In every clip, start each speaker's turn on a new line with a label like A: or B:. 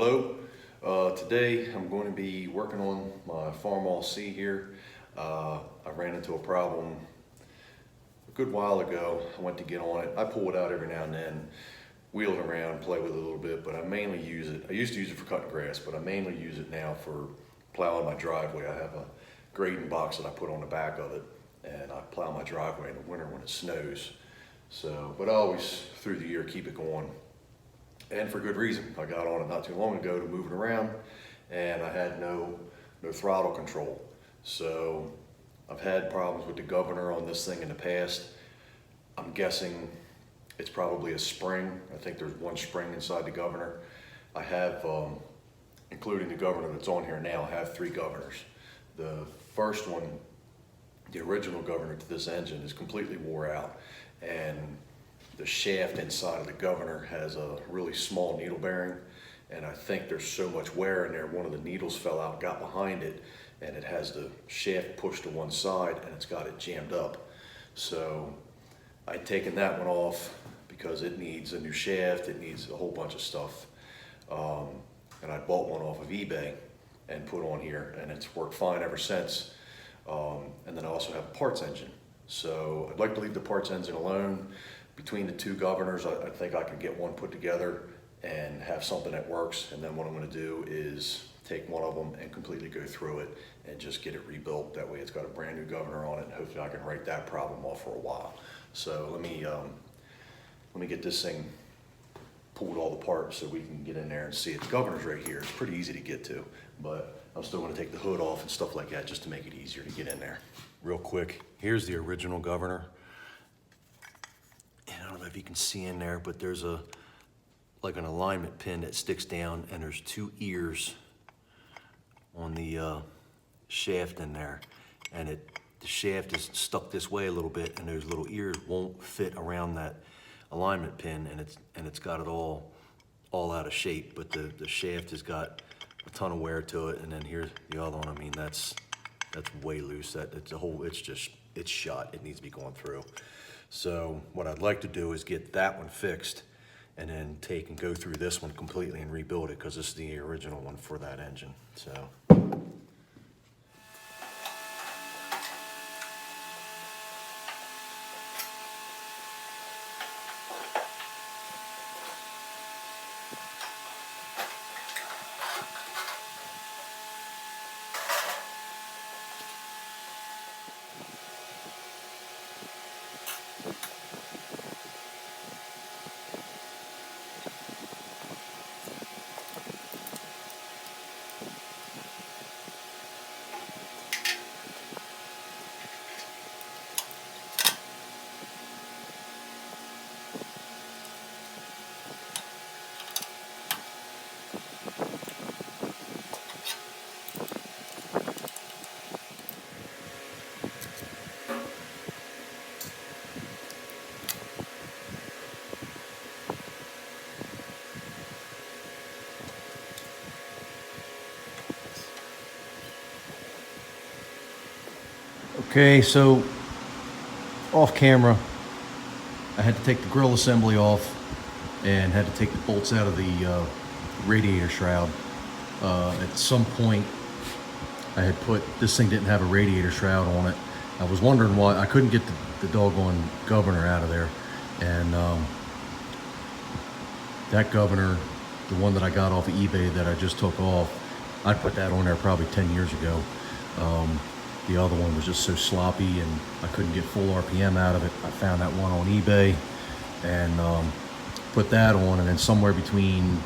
A: Hello. Today I'm going to be working on my Farmall C here. I ran into a problem a good while ago. I went to get on it. I pull it out every now and then, wheel it around, play with it a little bit, but I mainly use it. I used to use it for cutting grass, but I mainly use it now for plowing my driveway. I have a grading box that I put on the back of it, and I plow my driveway in the winter when it snows. So, but I always through the year keep it going. And for good reason. I got on it not too long ago to move it around, and I had no throttle control. So I've had problems with the governor on this thing in the past. I'm guessing it's probably a spring. I think there's one spring inside the governor. I have, including the governor that's on here now, I have 3 governors. The first one, the original governor to this engine, is completely wore out, and the shaft inside of the governor has a really small needle bearing, and I think there's so much wear in there, one of the needles fell out, got behind it, and it has the shaft pushed to one side, and it's got it jammed up. So I'd taken that one off because it needs a new shaft, it needs a whole bunch of stuff. And I bought one off of eBay and put on here, and it's worked fine ever since. And then I also have a parts engine. So I'd like to leave the parts engine alone. Between the 2 governors, I think I can get one put together and have something that works. And then what I'm going to do is take one of them and completely go through it and just get it rebuilt. That way it's got a brand new governor on it, and hopefully I can write that problem off for a while. So let me get this thing pulled all apart so we can get in there and see it. The governor's right here. It's pretty easy to get to, but I'm still going to take the hood off and stuff like that just to make it easier to get in there. Real quick, here's the original governor. And I don't know if you can see in there, but there's like an alignment pin that sticks down, and there's 2 ears on the shaft in there, and the shaft is stuck this way a little bit, and those little ears won't fit around that alignment pin, and it's got it all out of shape. But the shaft has got a ton of wear to it, and then here's the other one. I mean, that's way loose. It's shot. It needs to be going through. So what I'd like to do is get that one fixed, and then take and go through this one completely and rebuild it, because this is the original one for that engine. So. Okay, so off camera, I had to take the grill assembly off and had to take the bolts out of the radiator shroud. At some point, I had this thing didn't have a radiator shroud on it. I was wondering why I couldn't get the doggone governor out of there. And that governor, the one that I got off of eBay that I just took off, I put that on there probably 10 years ago. The other one was just so sloppy, and I couldn't get full RPM out of it. I found that one on eBay and put that on, and then somewhere between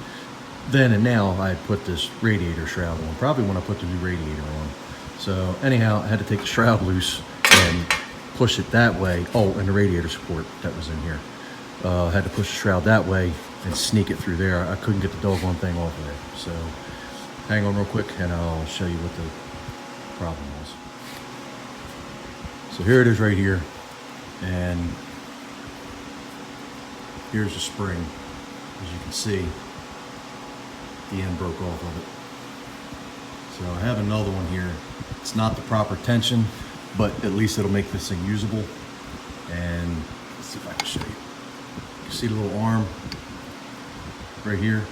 A: then and now, I had put this radiator shroud on, probably when I put the new radiator on. So anyhow, I had to take the shroud loose and push it that way. Oh, and the radiator support that was in here. I had to push the shroud that way and sneak it through there. I couldn't get the doggone thing off of there. So hang on real quick, and I'll show you what the problem was. So here it is right here, and here's the spring. As you can see, the end broke off of it. So I have another one here. It's not the proper tension, but at least it'll make this thing usable. And let's see if I can show you. You see the little arm right here?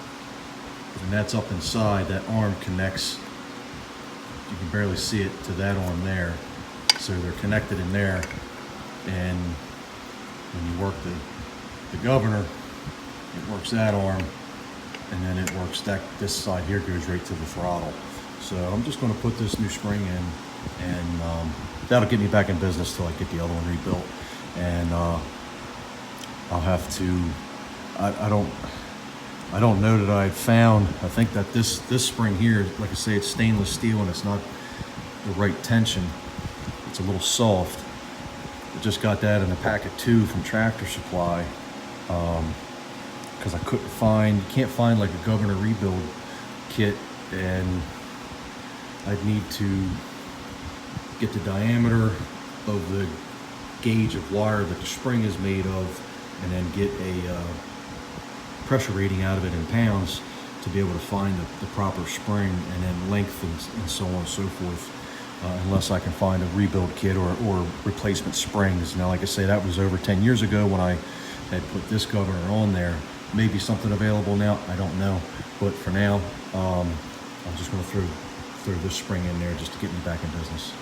B: and that's up inside. That arm connects, you can barely see it, to that arm there. So they're connected in there, and when you work the governor, it works that arm, and then it works this side here goes right to the throttle. So I'm just going to put this new spring in, and that'll get me back in business till I get the other one rebuilt. And I'll have to, I don't know that I found, I think that this spring here, like I say, it's stainless steel and it's not the right tension. It's a little soft. I just got that in a pack of 2 from Tractor Supply, because I couldn't find, you can't find like a governor rebuild kit, and I'd need to get the diameter of the gauge of wire that the spring is made of, and then get a pressure rating out of it in pounds to be able to find the proper spring, and then length and so on and so forth, unless I can find a rebuild kit or replacement springs. Now, like I say, that was over 10 years ago when I had put this governor on there. Maybe something available now, I don't know. But for now, I'm just gonna throw this spring in there just to get me back in business.